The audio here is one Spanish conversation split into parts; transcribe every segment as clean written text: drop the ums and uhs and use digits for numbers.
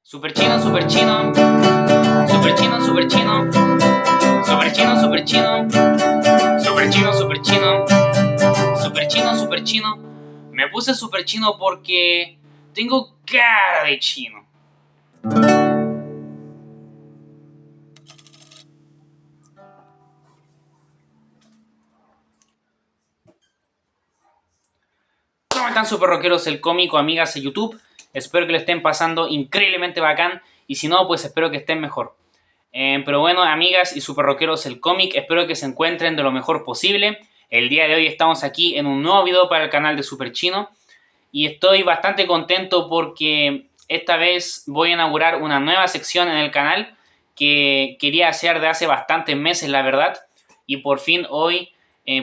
Super chino, super chino, super chino, super chino, super chino, super chino, super chino, super chino, super chino, super chino. Me puse super chino porque tengo cara de chino. ¿Cómo están super rockeros el cómico, amigas de YouTube? Espero que lo estén pasando increíblemente bacán y si no, pues espero que estén mejor. Pero bueno, amigas y super rockeros el cómic, espero que se encuentren de lo mejor posible. El día de hoy estamos aquí en un nuevo video para el canal de Super Chino y estoy bastante contento porque esta vez voy a inaugurar una nueva sección en el canal que quería hacer de hace bastantes meses, la verdad, y por fin hoy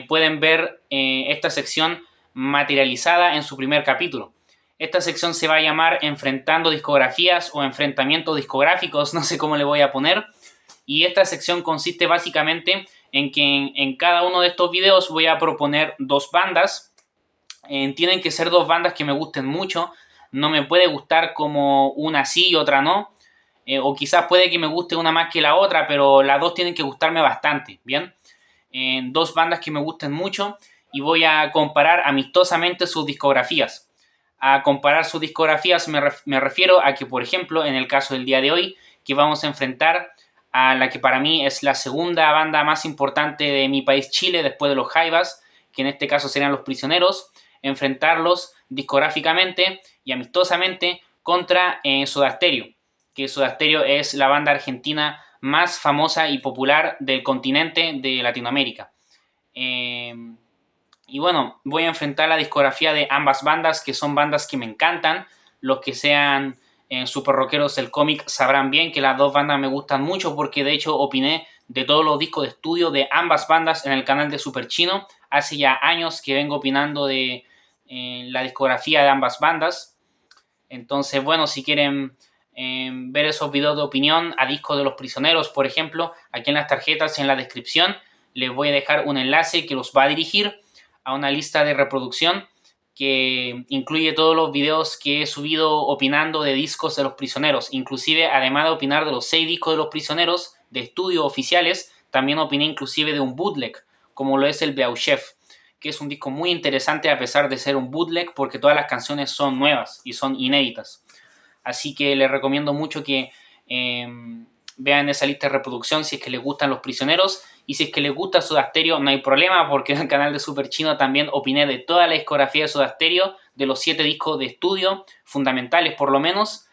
pueden ver esta sección materializada en su primer capítulo. Esta sección se va a llamar Enfrentando Discografías o Enfrentamientos Discográficos, no sé cómo le voy a poner. Y esta sección consiste básicamente en que en cada uno de estos videos voy a proponer dos bandas. Tienen que ser dos bandas que me gusten mucho. No me puede gustar como una sí y otra no. O quizás puede que me guste una más que la otra, pero las dos tienen que gustarme bastante, ¿bien? Dos bandas que me gusten mucho y voy a comparar amistosamente sus discografías. A comparar sus discografías me refiero a que, por ejemplo, en el caso del día de hoy, que vamos a enfrentar a la que para mí es la segunda banda más importante de mi país Chile, después de los Jaivas, que en este caso serían Los Prisioneros, enfrentarlos discográficamente y amistosamente contra Soda Stereo, que Soda Stereo es la banda argentina más famosa y popular del continente de Latinoamérica. Y bueno, voy a enfrentar la discografía de ambas bandas, que son bandas que me encantan. Los que sean super rockeros del cómic sabrán bien que las dos bandas me gustan mucho porque de hecho opiné de todos los discos de estudio de ambas bandas en el canal de Super Chino. Hace ya años que vengo opinando de la discografía de ambas bandas. Entonces, bueno, si quieren ver esos videos de opinión a discos de Los Prisioneros, por ejemplo, aquí en las tarjetas, en la descripción, les voy a dejar un enlace que los va a dirigir a una lista de reproducción que incluye todos los videos que he subido opinando de discos de Los Prisioneros. Inclusive, además de opinar de los 6 discos de Los Prisioneros de estudio oficiales, también opiné inclusive de un bootleg, como lo es el Beauchef, que es un disco muy interesante a pesar de ser un bootleg porque todas las canciones son nuevas y son inéditas. Así que les recomiendo mucho que vean esa lista de reproducción si es que les gustan Los Prisioneros. Y si es que les gusta Soda Stereo, no hay problema porque en el canal de Super Chino también opiné de toda la discografía de Soda Stereo, de los 7 discos de estudio, fundamentales por lo menos,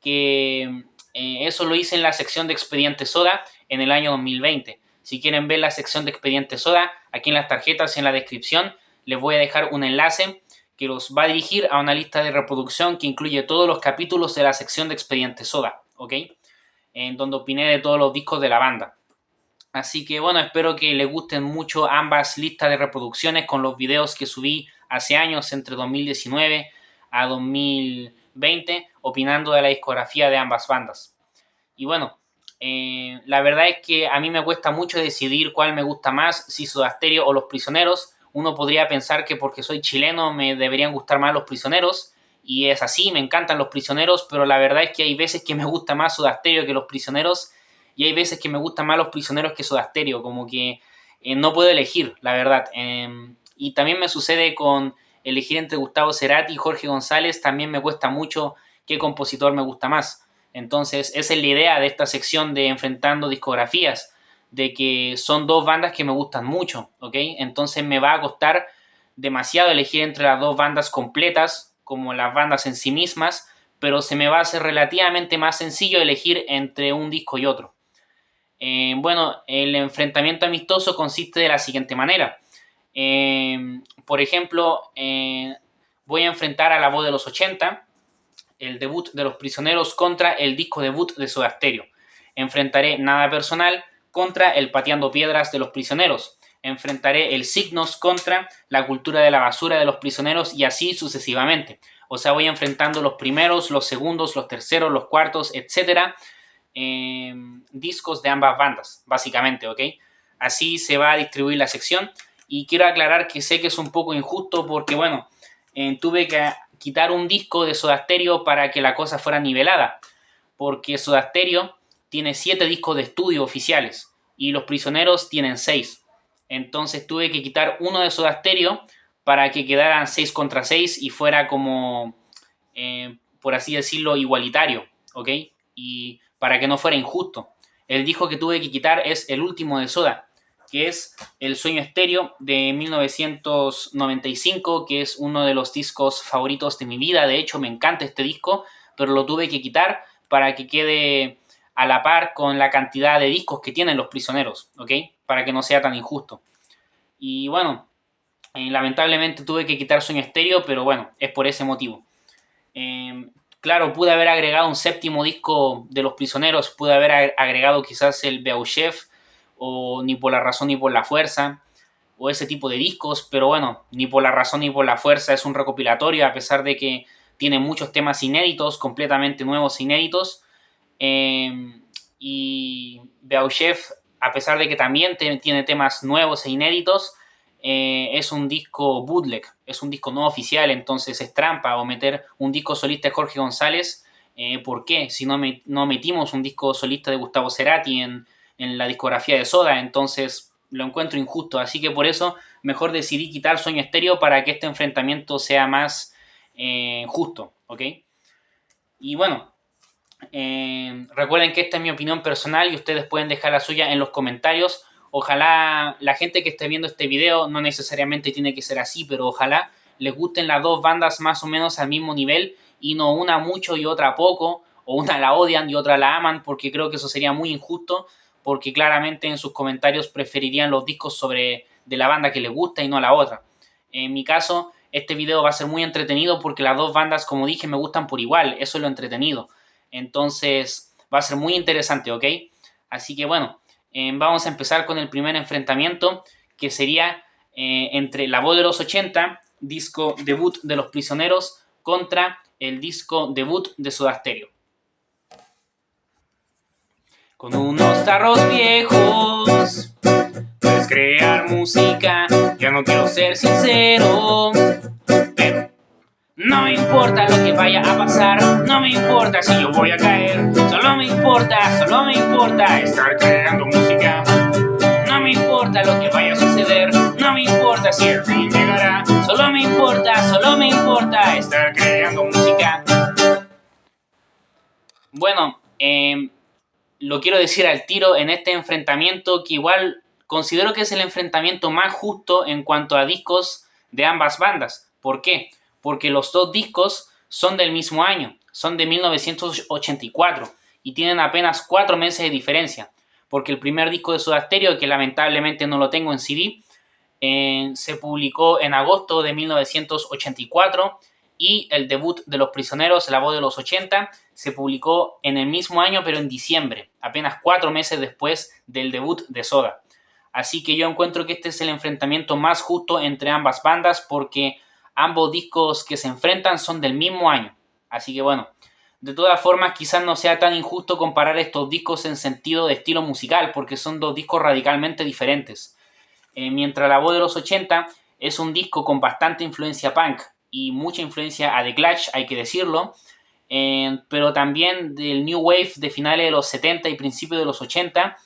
que eso lo hice en la sección de Expediente Soda en el año 2020. Si quieren ver la sección de Expediente Soda, aquí en las tarjetas, en la descripción, les voy a dejar un enlace que los va a dirigir a una lista de reproducción que incluye todos los capítulos de la sección de Expediente Soda, ¿ok? En donde opiné de todos los discos de la banda. Así que bueno, espero que les gusten mucho ambas listas de reproducciones con los videos que subí hace años, entre 2019 a 2020, opinando de la discografía de ambas bandas. Y bueno, la verdad es que a mí me cuesta mucho decidir cuál me gusta más, si Soda Stereo o Los Prisioneros. Uno podría pensar que porque soy chileno me deberían gustar más Los Prisioneros, y es así, me encantan Los Prisioneros, pero la verdad es que hay veces que me gusta más Soda Stereo que Los Prisioneros, y hay veces que me gustan más Los Prisioneros que Soda Stereo, como que no puedo elegir, la verdad. Y también me sucede con elegir entre Gustavo Cerati y Jorge González, también me cuesta mucho qué compositor me gusta más. Entonces, esa es la idea de esta sección de Enfrentando Discografías, de que son dos bandas que me gustan mucho, ¿ok? Entonces me va a costar demasiado elegir entre las dos bandas completas, como las bandas en sí mismas, pero se me va a hacer relativamente más sencillo elegir entre un disco y otro. Bueno, el enfrentamiento amistoso consiste de la siguiente manera. Por ejemplo, voy a enfrentar a La Voz de los 80, el debut de Los Prisioneros contra el disco debut de Soda Stereo. Enfrentaré Nada Personal contra el Pateando Piedras de Los Prisioneros. Enfrentaré el Signos contra La Cultura de la Basura de Los Prisioneros y así sucesivamente. O sea, voy enfrentando los primeros, los segundos, los terceros, los cuartos, etcétera, discos de ambas bandas, básicamente, ¿ok? Así se va a distribuir la sección. Y quiero aclarar que sé que es un poco injusto porque, bueno, tuve que quitar un disco de Soda Stereo para que la cosa fuera nivelada. porque Soda Stereo tiene 7 discos de estudio oficiales y Los Prisioneros tienen 6. Entonces tuve que quitar uno de Soda Stereo para que quedaran 6 contra 6 y fuera como, por así decirlo, igualitario, ¿ok? Y para que no fuera injusto. El disco que tuve que quitar es el último de Soda, que es El Sueño Estéreo de 1995, que es uno de los discos favoritos de mi vida. De hecho, me encanta este disco, pero lo tuve que quitar para que quede a la par con la cantidad de discos que tienen Los Prisioneros, ¿ok? Para que no sea tan injusto. Y bueno, lamentablemente tuve que quitar Sueño Estéreo, pero bueno, es por ese motivo. Claro, pude haber agregado un séptimo disco de Los Prisioneros, pude haber agregado quizás el Beauchef, o Ni por la razón ni por la fuerza, o ese tipo de discos, pero bueno, Ni por la razón ni por la fuerza es un recopilatorio, a pesar de que tiene muchos temas inéditos, completamente nuevos e inéditos. Y Beauchef, a pesar de que también tiene temas nuevos e inéditos, es un disco bootleg, es un disco no oficial, entonces es trampa o meter un disco solista de Jorge González. ¿Por qué? Si no metimos un disco solista de Gustavo Cerati en la discografía de Soda, entonces lo encuentro injusto, así que por eso mejor decidí quitar Sueño Estéreo para que este enfrentamiento sea más justo, ¿ok? Y bueno, recuerden que esta es mi opinión personal y ustedes pueden dejar la suya en los comentarios. Ojalá la gente que esté viendo este video, no necesariamente tiene que ser así, pero ojalá les gusten las dos bandas más o menos al mismo nivel y no una mucho y otra poco, o una la odian y otra la aman, porque creo que eso sería muy injusto, porque claramente en sus comentarios preferirían los discos de la banda que les gusta y no la otra. En mi caso, este video va a ser muy entretenido porque las dos bandas, como dije, me gustan por igual, eso es lo entretenido. Entonces va a ser muy interesante, ¿ok? Así que bueno, vamos a empezar con el primer enfrentamiento, que sería entre La Voz de los 80, disco debut de Los Prisioneros, contra el disco debut de Soda Stereo. Con unos tarros viejos puedes crear música, ya no quiero ser sincero, pero no me importa lo que vaya a pasar, no me importa si yo voy a caer, solo me importa estar creando música. No me importa lo que vaya a suceder, no me importa si el fin llegará, solo me importa estar creando música. Bueno, lo quiero decir al tiro en este enfrentamiento, que igual considero que es el enfrentamiento más justo en cuanto a discos de ambas bandas. ¿Por qué? Porque los dos discos son del mismo año, son de 1984 y tienen apenas 4 meses de diferencia. Porque el primer disco de Soda Stereo, que lamentablemente no lo tengo en CD, se publicó en agosto de 1984, y el debut de Los Prisioneros, La Voz de los 80, se publicó en el mismo año, pero en diciembre, apenas 4 meses después del debut de Soda. Así que yo encuentro que este es el enfrentamiento más justo entre ambas bandas, porque ambos discos que se enfrentan son del mismo año. Así que bueno, de todas formas quizás no sea tan injusto comparar estos discos en sentido de estilo musical, porque son dos discos radicalmente diferentes. Mientras La Voz de los 80 es un disco con bastante influencia punk y mucha influencia a The Clash, hay que decirlo, pero también del New Wave de finales de los 70 y principios de los 80,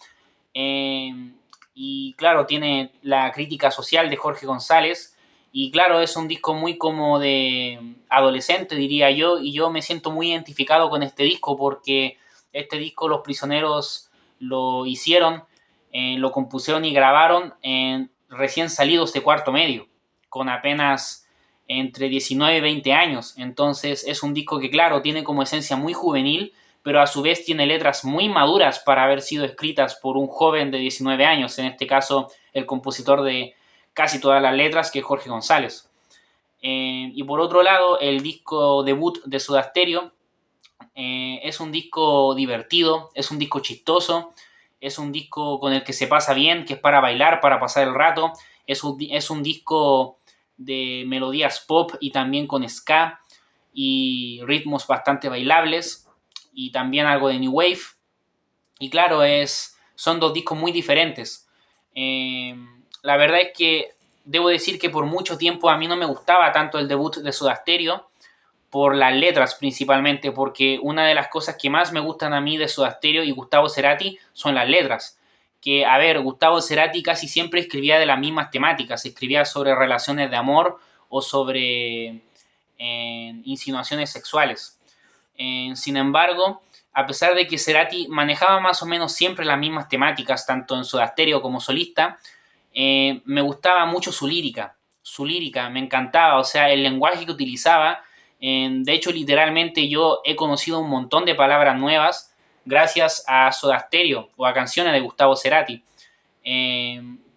y claro, tiene la crítica social de Jorge González, y claro, es un disco muy como de adolescente, diría yo, y yo me siento muy identificado con este disco, porque este disco Los Prisioneros lo hicieron, lo compusieron y grabaron recién salidos de cuarto medio, con apenas entre 19 y 20 años. Entonces es un disco que, claro, tiene como esencia muy juvenil, pero a su vez tiene letras muy maduras para haber sido escritas por un joven de 19 años, en este caso el compositor de casi todas las letras, que es Jorge González. Y por otro lado, el disco debut de Soda Stereo es un disco divertido, es un disco chistoso, es un disco con el que se pasa bien, que es para bailar, para pasar el rato. Es un disco de melodías pop y también con ska y ritmos bastante bailables, y también algo de New Wave. Y claro, son dos discos muy diferentes. La verdad es que debo decir que por mucho tiempo a mí no me gustaba tanto el debut de Soda Stereo, por las letras principalmente, porque una de las cosas que más me gustan a mí de Soda Stereo y Gustavo Cerati son las letras. Que, a ver, Gustavo Cerati casi siempre escribía de las mismas temáticas, escribía sobre relaciones de amor o sobre insinuaciones sexuales. Sin embargo, a pesar de que Cerati manejaba más o menos siempre las mismas temáticas, tanto en Soda Stereo como solista, me gustaba mucho su lírica. Su lírica me encantaba, o sea, el lenguaje que utilizaba. De hecho, literalmente yo he conocido un montón de palabras nuevas gracias a Soda Stereo o a canciones de Gustavo Cerati.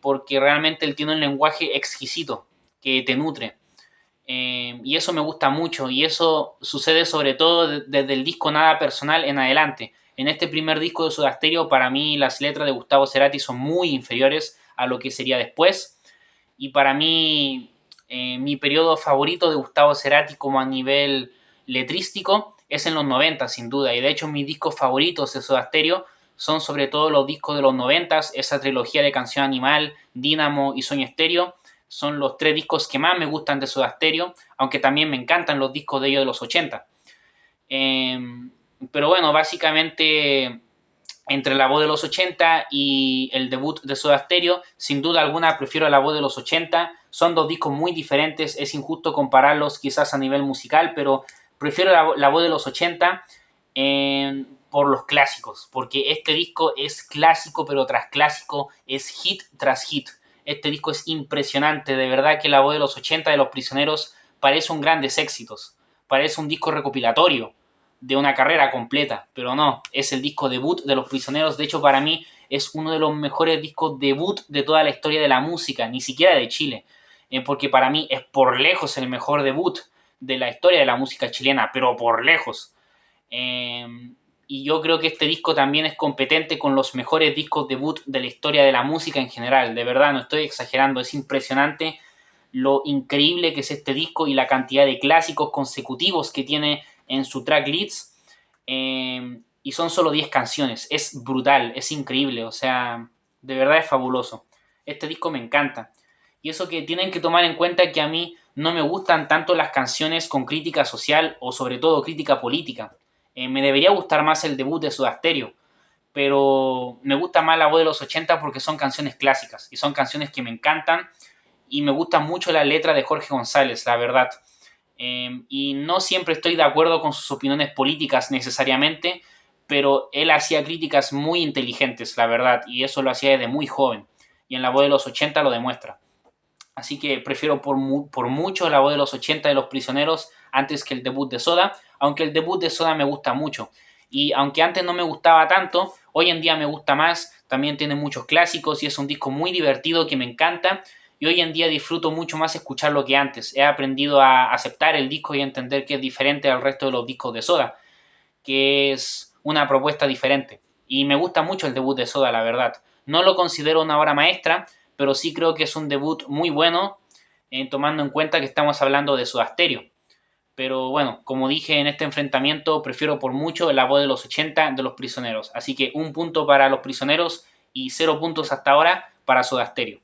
Porque realmente él tiene un lenguaje exquisito que te nutre. Y eso me gusta mucho y eso sucede sobre todo desde el disco Nada Personal en adelante. En este primer disco de Soda Stereo, para mí las letras de Gustavo Cerati son muy inferiores a lo que sería después. Y para mí, mi periodo favorito de Gustavo Cerati como a nivel letrístico es en los 90 sin duda. Y de hecho mis discos favoritos de Soda Stereo son sobre todo los discos de los 90, esa trilogía de Canción Animal, Dínamo y Sueño Estéreo. Son los tres discos que más me gustan de Soda Stereo, aunque también me encantan los discos de ellos de los 80. Eh, pero bueno, básicamente entre la voz de los 80 y el debut de Soda Stereo, sin duda alguna prefiero la voz de los 80. Son dos discos muy diferentes, es injusto compararlos quizás a nivel musical, pero prefiero la voz de los 80 por los clásicos, porque este disco es clásico, pero tras clásico, es hit tras hit. Este disco es impresionante, de verdad que la voz de los 80 de Los Prisioneros parece un grandes éxitos, parece un disco recopilatorio de una carrera completa, pero no, es el disco debut de Los Prisioneros. De hecho, para mí es uno de los mejores discos debut de toda la historia de la música, ni siquiera de Chile, porque para mí es por lejos el mejor debut de la historia de la música chilena, pero por lejos. Y yo creo que este disco también es competente con los mejores discos debut de la historia de la música en general. De verdad, no estoy exagerando, es impresionante lo increíble que es este disco y la cantidad de clásicos consecutivos que tiene en su track list. Y son solo 10 canciones. Es brutal, es increíble, o sea, de verdad es fabuloso. Este disco me encanta. Y eso que tienen que tomar en cuenta que a mí no me gustan tanto las canciones con crítica social o sobre todo crítica política. Me debería gustar más el debut de Soda Stereo, pero me gusta más la voz de los 80 porque son canciones clásicas y son canciones que me encantan y me gusta mucho la letra de Jorge González, la verdad. Y no siempre estoy de acuerdo con sus opiniones políticas necesariamente, pero él hacía críticas muy inteligentes, la verdad, y eso lo hacía desde muy joven. Y en la voz de los 80 lo demuestra. Así que prefiero por mucho la voz de los 80 de Los Prisioneros antes que el debut de Soda, aunque el debut de Soda me gusta mucho. Y aunque antes no me gustaba tanto, hoy en día me gusta más. También tiene muchos clásicos y es un disco muy divertido que me encanta. Y hoy en día disfruto mucho más escucharlo que antes. He aprendido a aceptar el disco y a entender que es diferente al resto de los discos de Soda, que es una propuesta diferente. Y me gusta mucho el debut de Soda, la verdad. No lo considero una obra maestra, pero sí creo que es un debut muy bueno, tomando en cuenta que estamos hablando de Soda Stereo. Pero bueno, como dije en este enfrentamiento, prefiero por mucho la voz de los 80 de Los Prisioneros. Así que un punto para Los Prisioneros y 0 puntos hasta ahora para Soda Stereo.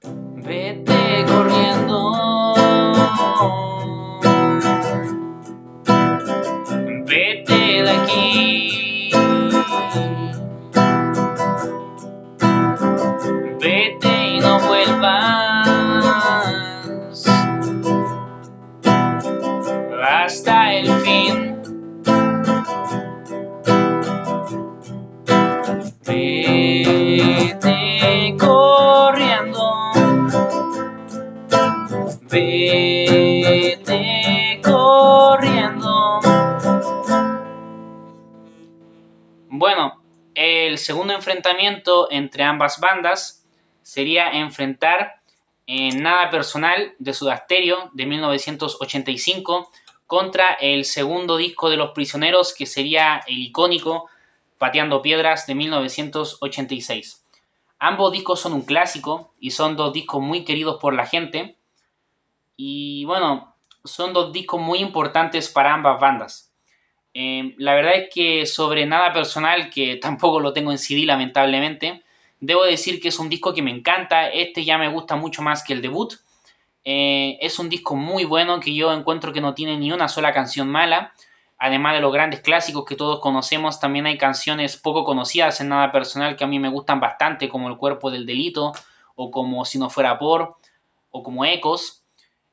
Vete corriendo, vete de aquí, vete y no vuelvas hasta el fin. Vete corriendo, vete corriendo. Bueno, el segundo enfrentamiento entre ambas bandas sería enfrentar Nada Personal de Soda Stereo de 1985 contra el segundo disco de Los Prisioneros, que sería el icónico Pateando Piedras de 1986. Ambos discos son un clásico y son dos discos muy queridos por la gente. Y bueno, son dos discos muy importantes para ambas bandas. La verdad es que sobre Nada Personal, que tampoco lo tengo en CD lamentablemente, debo decir que es un disco que me encanta. Este ya me gusta mucho más que el debut. Es un disco muy bueno que yo encuentro que no tiene ni una sola canción mala. Además de los grandes clásicos que todos conocemos, también hay canciones poco conocidas en Nada Personal que a mí me gustan bastante, como El Cuerpo del Delito, o como Si no fuera por, o como Ecos.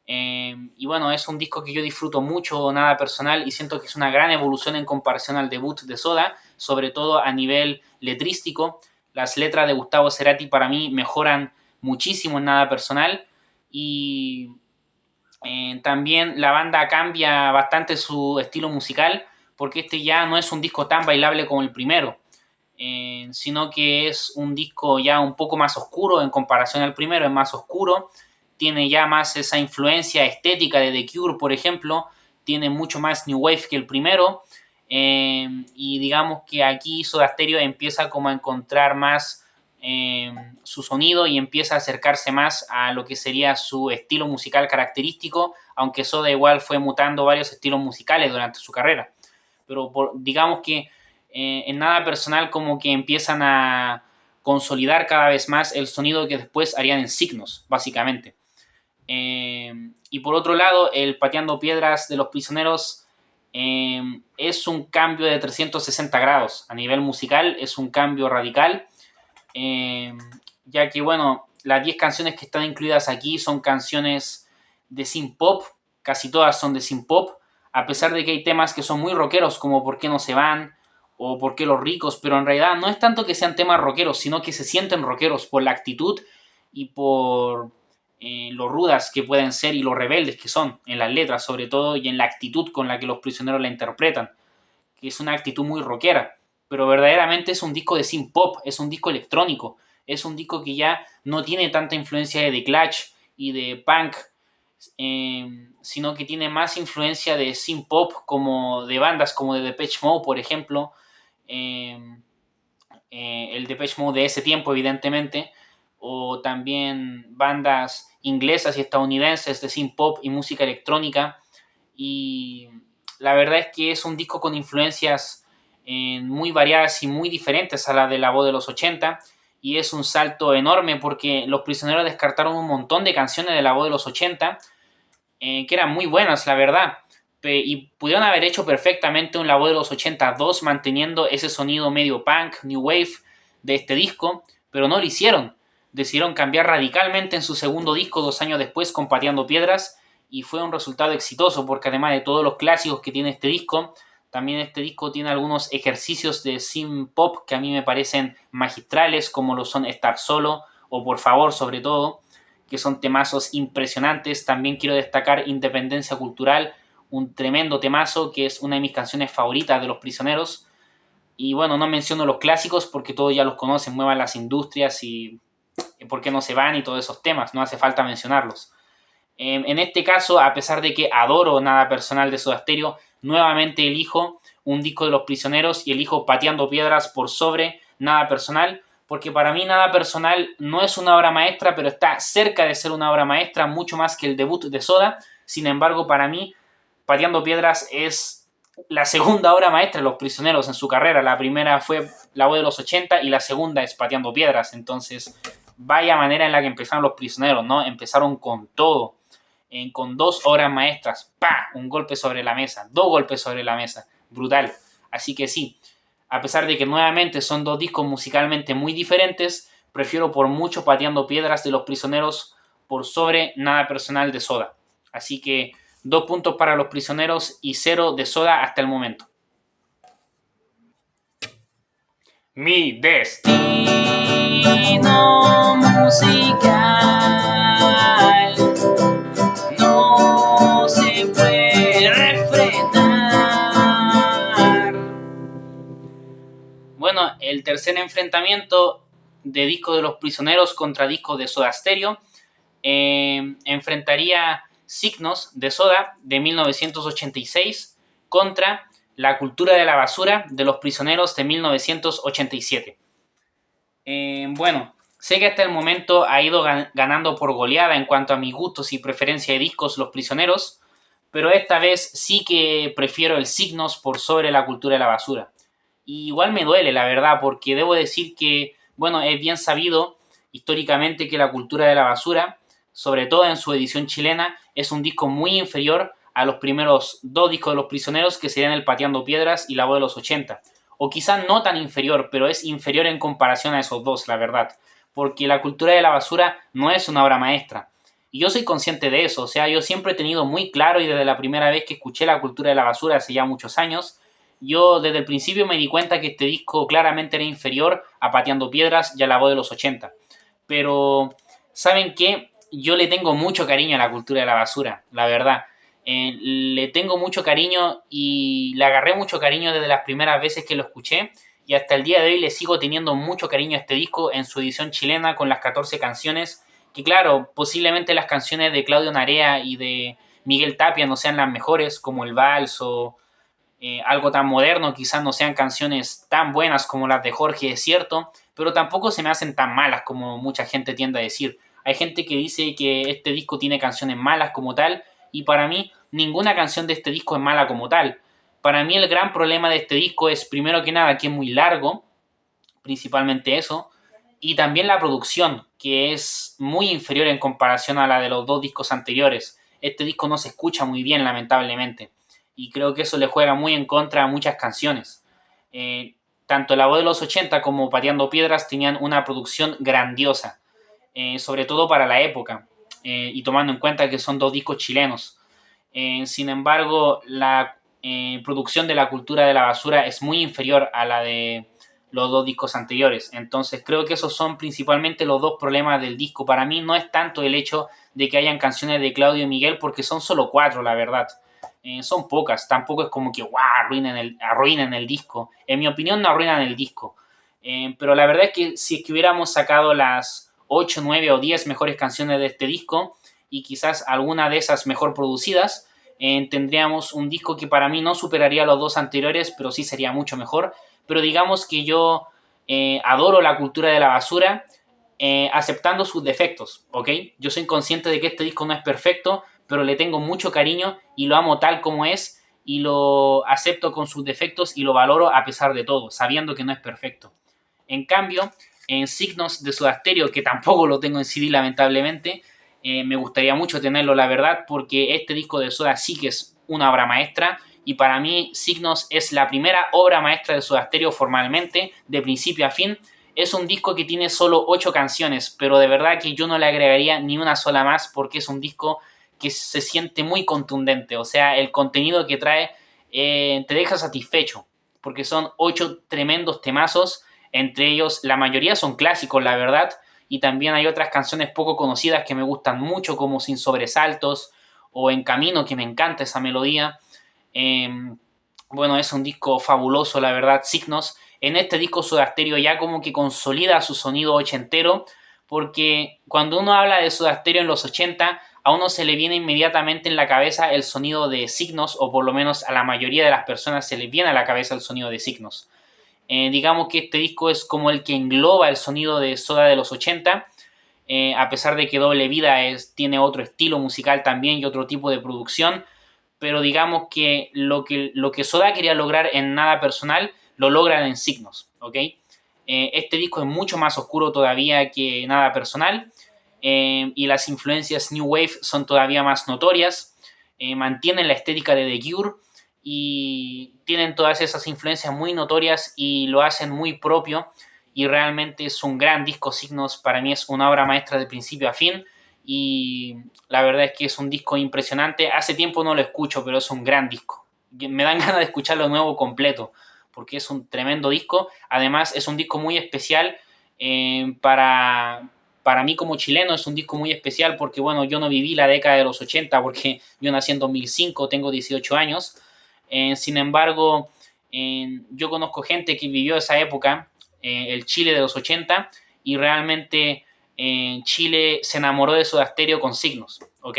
Y bueno, es un disco que yo disfruto mucho, Nada Personal, y siento que es una gran evolución en comparación al debut de Soda, sobre todo a nivel letrístico. Las letras de Gustavo Cerati para mí mejoran muchísimo en Nada Personal, y también la banda cambia bastante su estilo musical, porque este ya no es un disco tan bailable como el primero, sino que es un disco ya un poco más oscuro en comparación al primero, es más oscuro, tiene ya más esa influencia estética de The Cure, por ejemplo, tiene mucho más New Wave que el primero, y digamos que aquí Soda Stereo empieza como a encontrar más su sonido y empieza a acercarse más a lo que sería su estilo musical característico, aunque Soda igual fue mutando varios estilos musicales durante su carrera. Pero digamos que en Nada Personal como que empiezan a consolidar cada vez más el sonido que después harían en Signos, básicamente. Y por otro lado, el Pateando Piedras de los Prisioneros es un cambio de 360 grados. A nivel musical es un cambio radical, eh, ya que, bueno, las 10 canciones que están incluidas aquí son canciones de synth pop, casi todas son de synth pop, a pesar de que hay temas que son muy rockeros, como ¿Por qué no se van? O ¿Por qué los ricos? Pero en realidad no es tanto que sean temas rockeros, sino que se sienten rockeros por la actitud y por lo rudas que pueden ser y lo rebeldes que son en las letras, sobre todo, y en la actitud con la que los prisioneros la interpretan, que es una actitud muy rockera, pero verdaderamente es un disco de synth pop, es un disco electrónico, es un disco que ya no tiene tanta influencia de The Clash y de punk, sino que tiene más influencia de synth pop, como de bandas como de Depeche Mode, por ejemplo, eh, el Depeche Mode de ese tiempo, evidentemente, o también bandas inglesas y estadounidenses de synth pop y música electrónica. Y la verdad es que es un disco con influencias muy variadas y muy diferentes a la de la voz de los 80, y es un salto enorme porque Los Prisioneros descartaron un montón de canciones de la voz de los 80 que eran muy buenas, la verdad, y pudieron haber hecho perfectamente un La Voz de los 82 manteniendo ese sonido medio punk, new wave de este disco, pero no lo hicieron. Decidieron cambiar radicalmente en su segundo disco 2 años después con Pateando Piedras, y fue un resultado exitoso porque además de todos los clásicos que tiene este disco, también este disco tiene algunos ejercicios de synth pop que a mí me parecen magistrales, como lo son Estar Solo o Por Favor, sobre todo, que son temazos impresionantes. También quiero destacar Independencia Cultural, un tremendo temazo que es una de mis canciones favoritas de Los Prisioneros. Y bueno, no menciono los clásicos porque todos ya los conocen, Muevan las Industrias y Por qué no se van y todos esos temas, no hace falta mencionarlos. En este caso, a pesar de que adoro Nada Personal de Soda Stereo, nuevamente elijo un disco de Los Prisioneros y elijo Pateando Piedras por sobre Nada Personal, porque para mí Nada Personal no es una obra maestra, pero está cerca de ser una obra maestra, mucho más que el debut de Soda. Sin embargo, para mí, Pateando Piedras es la segunda obra maestra de Los Prisioneros en su carrera. La primera fue La Voz de los 80 y la segunda es Pateando Piedras. Entonces, vaya manera en la que empezaron Los Prisioneros, ¿no? Empezaron con todo, con 2 obras maestras, ¡pa! Un golpe sobre la mesa, 2 golpes sobre la mesa, brutal. Así que sí, a pesar de que nuevamente son 2 discos musicalmente muy diferentes, prefiero por mucho Pateando Piedras de Los Prisioneros por sobre Nada Personal de Soda. Así que 2 puntos para Los Prisioneros y 0 de Soda hasta el momento. Mi destino musical no se puede refrenar. Bueno, el tercer enfrentamiento de disco de Los Prisioneros contra disco de Soda Stereo enfrentaría Signos de Soda de 1986 contra La Cultura de la Basura de Los Prisioneros de 1987. Bueno, sé que hasta el momento ha ido ganando por goleada en cuanto a mis gustos y preferencia de discos Los Prisioneros, pero esta vez sí que prefiero el Signos por sobre La Cultura de la Basura. Y igual me duele, la verdad, porque debo decir que, bueno, es bien sabido históricamente que La Cultura de la Basura sobre todo en su edición chilena, es un disco muy inferior a los primeros dos discos de Los Prisioneros, que serían el Pateando Piedras y La Voz de los 80. O quizás no tan inferior, pero es inferior en comparación a esos dos, la verdad. Porque La Cultura de la Basura no es una obra maestra. Y yo soy consciente de eso, o sea, yo siempre he tenido muy claro y desde la primera vez que escuché La Cultura de la Basura hace ya muchos años, yo desde el principio me di cuenta que este disco claramente era inferior a Pateando Piedras y a La Voz de los 80. Pero, ¿saben qué? Yo le tengo mucho cariño a La Cultura de la Basura, la verdad. Le tengo mucho cariño y le agarré mucho cariño desde las primeras veces que lo escuché y hasta el día de hoy le sigo teniendo mucho cariño a este disco en su edición chilena con las 14 canciones, que claro, posiblemente las canciones de Claudio Narea y de Miguel Tapia no sean las mejores, como el Vals o algo tan moderno, quizás no sean canciones tan buenas como las de Jorge, es cierto, pero tampoco se me hacen tan malas como mucha gente tiende a decir. Hay gente que dice que este disco tiene canciones malas como tal, y para mí ninguna canción de este disco es mala como tal. Para mí el gran problema de este disco es, primero que nada, que es muy largo, principalmente eso, y también la producción, que es muy inferior en comparación a la de los dos discos anteriores. Este disco no se escucha muy bien, lamentablemente, y creo que eso le juega muy en contra a muchas canciones. Tanto La Voz de los 80 como Pateando Piedras tenían una producción grandiosa, sobre todo para la época, y tomando en cuenta que son dos discos chilenos. Sin embargo, la producción de La Cultura de la Basura es muy inferior a la de los dos discos anteriores. Entonces creo que esos son principalmente los dos problemas del disco. Para mí no es tanto el hecho de que hayan canciones de Claudio y Miguel, porque son solo 4, la verdad. Son pocas, tampoco es como que arruinen el disco. En mi opinión no arruinan el disco. Pero la verdad es que si es que hubiéramos sacado las 8, 9 o 10 mejores canciones de este disco, y quizás alguna de esas mejor producidas, tendríamos un disco que para mí no superaría los dos anteriores, pero sí sería mucho mejor. Pero digamos que yo adoro La Cultura de la Basura, aceptando sus defectos, ¿ok? Yo soy consciente de que este disco no es perfecto, pero le tengo mucho cariño y lo amo tal como es y lo acepto con sus defectos y lo valoro a pesar de todo, sabiendo que no es perfecto. En cambio, en Signos de Soda Stereo, que tampoco lo tengo en CD lamentablemente, me gustaría mucho tenerlo, la verdad, porque este disco de Soda sí que es una obra maestra y para mí Signos es la primera obra maestra de Soda Stereo formalmente, de principio a fin. Es un disco que tiene solo 8 canciones, pero de verdad que yo no le agregaría ni una sola más porque es un disco que se siente muy contundente, o sea, el contenido que trae te deja satisfecho, porque son 8 tremendos temazos, entre ellos la mayoría son clásicos, la verdad, y también hay otras canciones poco conocidas que me gustan mucho, como Sin Sobresaltos o En Camino, que me encanta esa melodía. Eh, bueno, es un disco fabuloso, la verdad, Signos. En este disco Soda Stereo ya como que consolida su sonido ochentero, porque cuando uno habla de Soda Stereo en los 80, a uno se le viene inmediatamente en la cabeza el sonido de Signos, o por lo menos a la mayoría de las personas se les viene a la cabeza el sonido de Signos. Digamos que este disco es como el que engloba el sonido de Soda de los 80, a pesar de que Doble Vida tiene otro estilo musical también y otro tipo de producción, pero digamos que lo que Soda quería lograr en Nada Personal lo logran en Signos, ¿ok? Este disco es mucho más oscuro todavía que Nada Personal, y las influencias New Wave son todavía más notorias, mantienen la estética de The Cure y tienen todas esas influencias muy notorias y lo hacen muy propio y realmente es un gran disco. Signos para mí es una obra maestra de principio a fin y la verdad es que es un disco impresionante. Hace tiempo no lo escucho, pero es un gran disco. Me dan ganas de escucharlo nuevo completo porque es un tremendo disco. Además es un disco muy especial para mí como chileno. Es un disco muy especial porque, bueno, yo no viví la década de los 80 porque yo nací en 2005, tengo 18 años. Sin embargo, yo conozco gente que vivió esa época, el Chile de los 80, y realmente Chile se enamoró de Soda Stereo con Signos, ¿ok?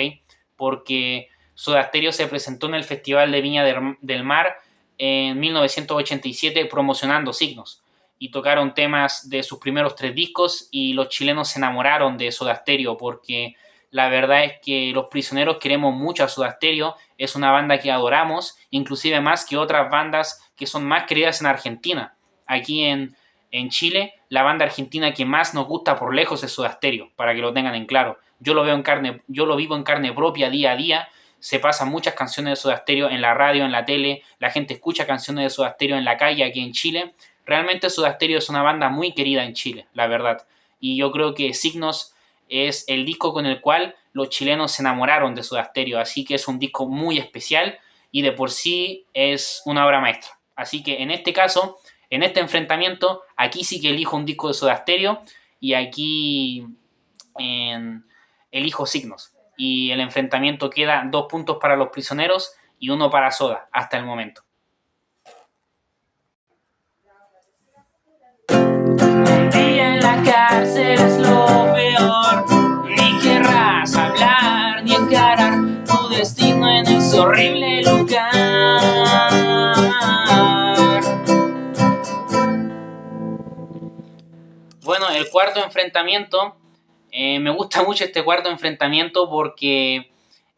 Porque Soda Stereo se presentó en el Festival de Viña del Mar en 1987 promocionando Signos y tocaron temas de sus primeros 3 discos y los chilenos se enamoraron de Soda Stereo porque la verdad es que Los Prisioneros queremos mucho a Soda Stereo, es una banda que adoramos, inclusive más que otras bandas que son más queridas en Argentina. Aquí en Chile, la banda argentina que más nos gusta por lejos es Soda Stereo, para que lo tengan en claro. yo lo veo en carne, yo lo vivo en carne propia día a día. Se pasan muchas canciones de Soda Stereo en la radio, en la tele, la gente escucha canciones de Soda Stereo en la calle aquí en Chile. Realmente Soda Stereo es una banda muy querida en Chile, la verdad. Y yo creo que Signos es el disco con el cual los chilenos se enamoraron de Soda Stereo, así que es un disco muy especial y de por sí es una obra maestra. Así que en este caso, en este enfrentamiento, aquí sí que elijo un disco de Soda Stereo y aquí elijo Signos. Y el enfrentamiento queda 2 puntos para Los Prisioneros y 1 para Soda hasta el momento. Un día en la cárcel es lo peor, ni querrás hablar ni encarar tu destino en ese horrible lugar. Bueno, el cuarto enfrentamiento, me gusta mucho este cuarto enfrentamiento porque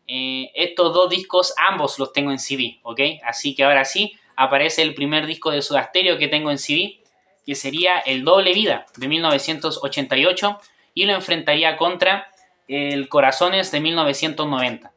estos 2 discos ambos los tengo en CD, ¿ok? Así que ahora sí, aparece el primer disco de Soda Stereo que tengo en CD, que sería El Doble Vida, de 1988, y lo enfrentaría contra el Corazones, de 1990.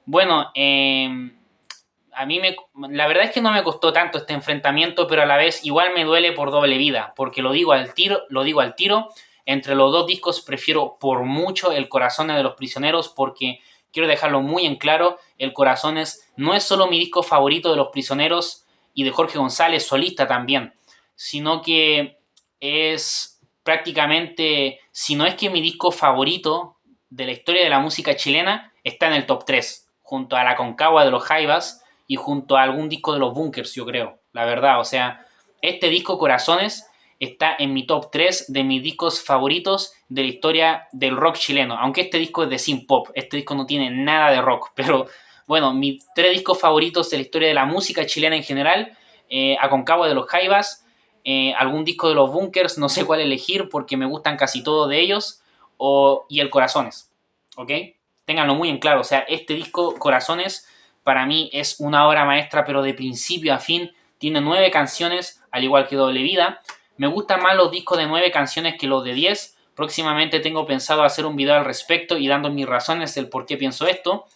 Bueno, a mí la verdad es que no me costó tanto este enfrentamiento, pero a la vez igual me duele por Doble Vida, porque lo digo al tiro, entre los 2 discos prefiero por mucho el Corazones de los Prisioneros, porque quiero dejarlo muy en claro, el Corazones no es solo mi disco favorito de Los Prisioneros y de Jorge González, solista también, sino que es prácticamente, si no es que mi disco favorito de la historia de la música chilena, está en el top 3, junto a La Concagua de los Jaivas y junto a algún disco de los Bunkers, yo creo, la verdad. O sea, este disco Corazones está en mi top 3 de mis discos favoritos de la historia del rock chileno, aunque este disco es de synth pop, este disco no tiene nada de rock, pero bueno, mis 3 discos favoritos de la historia de la música chilena en general, Aconcagua de los Jaivas, algún disco de los Bunkers, no sé cuál elegir porque me gustan casi todos de ellos, y el Corazones, ¿ok? Ténganlo muy en claro, o sea, este disco Corazones para mí es una obra maestra, pero de principio a fin, tiene 9 canciones, al igual que Doble Vida. Me gustan más los discos de 9 canciones que los de 10. Próximamente tengo pensado hacer un video al respecto y dando mis razones del por qué pienso esto.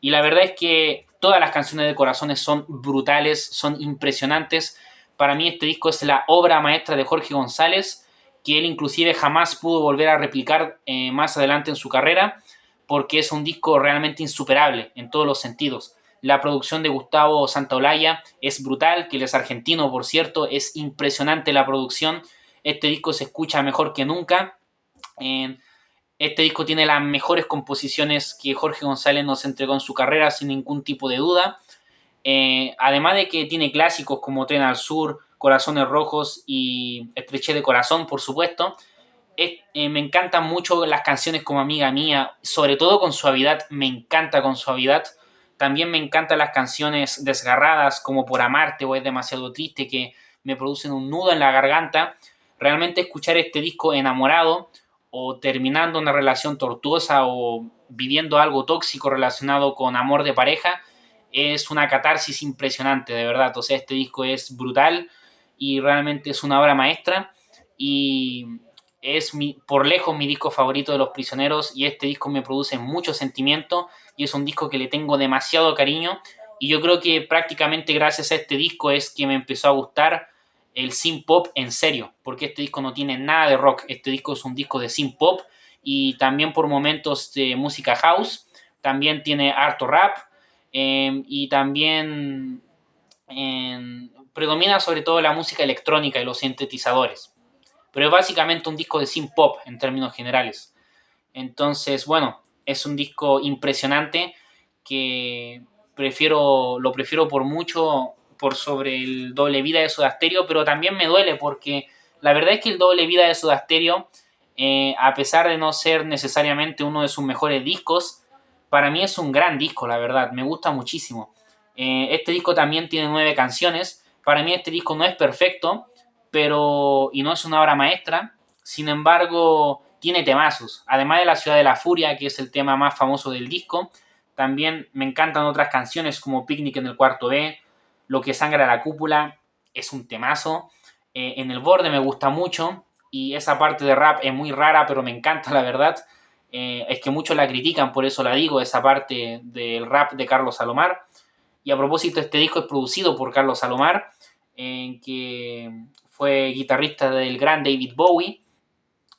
Y la verdad es que todas las canciones de Corazones son brutales, son impresionantes. Para mí este disco es la obra maestra de Jorge González, que él inclusive jamás pudo volver a replicar más adelante en su carrera, porque es un disco realmente insuperable en todos los sentidos. La producción de Gustavo Santaolalla es brutal, que él es argentino, por cierto, es impresionante la producción. Este disco se escucha mejor que nunca. Este disco tiene las mejores composiciones que Jorge González nos entregó en su carrera, sin ningún tipo de duda. Además de que tiene clásicos como Tren al Sur, Corazones Rojos y Estrechez de Corazón, por supuesto. Me encantan mucho las canciones como Amiga Mía, sobre todo con Suavidad, me encanta con Suavidad. También me encantan las canciones desgarradas como Por Amarte o Es Demasiado Triste, que me producen un nudo en la garganta. Realmente escuchar este disco enamorado o terminando una relación tortuosa o viviendo algo tóxico relacionado con amor de pareja es una catarsis impresionante, de verdad. O sea, este disco es brutal y realmente es una obra maestra y es por lejos mi disco favorito de Los Prisioneros y este disco me produce mucho sentimiento y es un disco que le tengo demasiado cariño y yo creo que prácticamente gracias a este disco es que me empezó a gustar el synth pop en serio, porque este disco no tiene nada de rock, este disco es un disco de synth pop y también por momentos de música house, también tiene harto rap y también predomina sobre todo la música electrónica y los sintetizadores, pero es básicamente un disco de synth pop en términos generales. Entonces, bueno, es un disco impresionante que lo prefiero por mucho por sobre el Doble Vida de Soda Stereo, pero también me duele porque la verdad es que el Doble Vida de Soda Stereo, a pesar de no ser necesariamente uno de sus mejores discos, para mí es un gran disco, la verdad, me gusta muchísimo. Este disco también tiene 9 canciones, para mí este disco no es perfecto, y no es una obra maestra, sin embargo tiene temazos, además de La Ciudad de la Furia, que es el tema más famoso del disco, también me encantan otras canciones como Picnic en el Cuarto B, Lo que sangra la cúpula, es un temazo, En el borde me gusta mucho, y esa parte de rap es muy rara, pero me encanta la verdad, es que muchos la critican, por eso la digo, esa parte del rap de Carlos Salomar. Y a propósito, este disco es producido por Carlos Salomar, que fue guitarrista del gran David Bowie.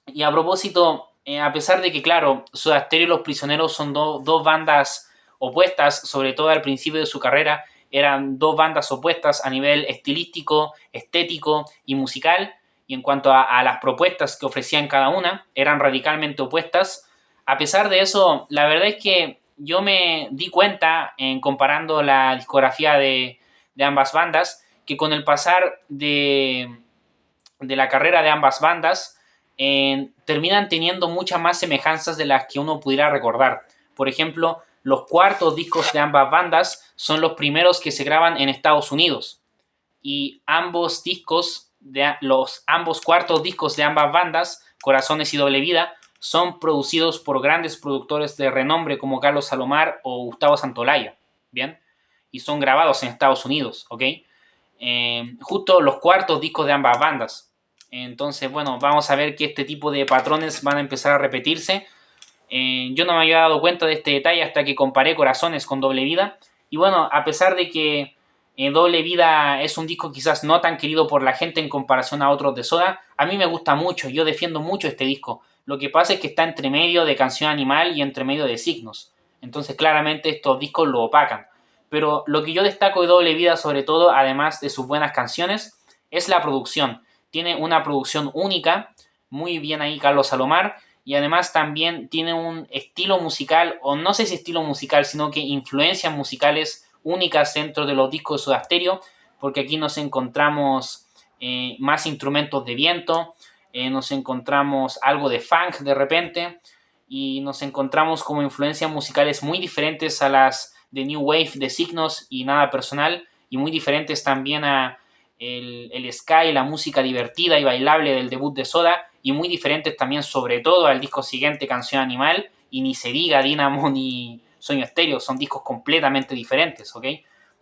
Y a propósito, a pesar de que, claro, Soda Stereo y Los Prisioneros son dos bandas opuestas, sobre todo al principio de su carrera, eran dos bandas opuestas a nivel estilístico, estético y musical, y en cuanto a las propuestas que ofrecían cada una, eran radicalmente opuestas. A pesar de eso, la verdad es que yo me di cuenta, en comparando la discografía de ambas bandas, que con el pasar de la carrera de ambas bandas, terminan teniendo muchas más semejanzas de las que uno pudiera recordar. Por ejemplo, los cuartos discos de ambas bandas son los primeros que se graban en Estados Unidos. Y ambos cuartos discos de ambas bandas, Corazones y Doble Vida, son producidos por grandes productores de renombre como Carlos Salomar o Gustavo Santolaya, ¿bien? Y son grabados en Estados Unidos, ¿ok? Justo los cuartos discos de ambas bandas. Entonces, bueno, vamos a ver que este tipo de patrones van a empezar a repetirse. Yo no me había dado cuenta de este detalle hasta que comparé Corazones con Doble Vida. Y bueno, a pesar de que Doble Vida es un disco quizás no tan querido por la gente en comparación a otros de Soda, a mí me gusta mucho, yo defiendo mucho este disco. Lo que pasa es que está entre medio de Canción Animal y entre medio de Signos. Entonces claramente estos discos lo opacan. Pero lo que yo destaco de Doble Vida sobre todo, además de sus buenas canciones, es la producción. Tiene una producción única, muy bien ahí Carlos Salomar, y además también tiene un estilo musical, o no sé si estilo musical, sino que influencias musicales únicas dentro de los discos de Soda Stereo, porque aquí nos encontramos más instrumentos de viento, nos encontramos algo de funk de repente, y nos encontramos como influencias musicales muy diferentes a las de New Wave de Signos y Nada Personal, y muy diferentes también a el ska y la música divertida y bailable del debut de Soda, y muy diferentes también sobre todo al disco siguiente, Canción Animal, y ni se diga Dynamo ni Sueño Estéreo, son discos completamente diferentes, ¿ok?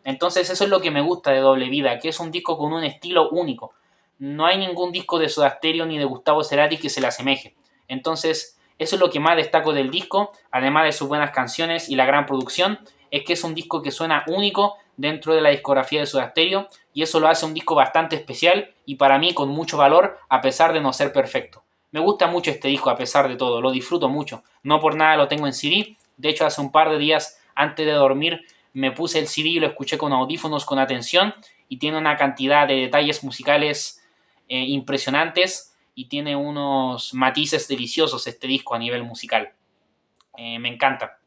Entonces eso es lo que me gusta de Doble Vida, que es un disco con un estilo único. No hay ningún disco de Soda Stereo ni de Gustavo Cerati que se le asemeje. Entonces eso es lo que más destaco del disco, además de sus buenas canciones y la gran producción, es que es un disco que suena único dentro de la discografía de Soda Stereo, y eso lo hace un disco bastante especial y para mí con mucho valor a pesar de no ser perfecto. Me gusta mucho este disco a pesar de todo, lo disfruto mucho. No por nada lo tengo en CD, de hecho hace un par de días antes de dormir me puse el CD y lo escuché con audífonos con atención, y tiene una cantidad de detalles musicales impresionantes, y tiene unos matices deliciosos este disco a nivel musical. Me encanta.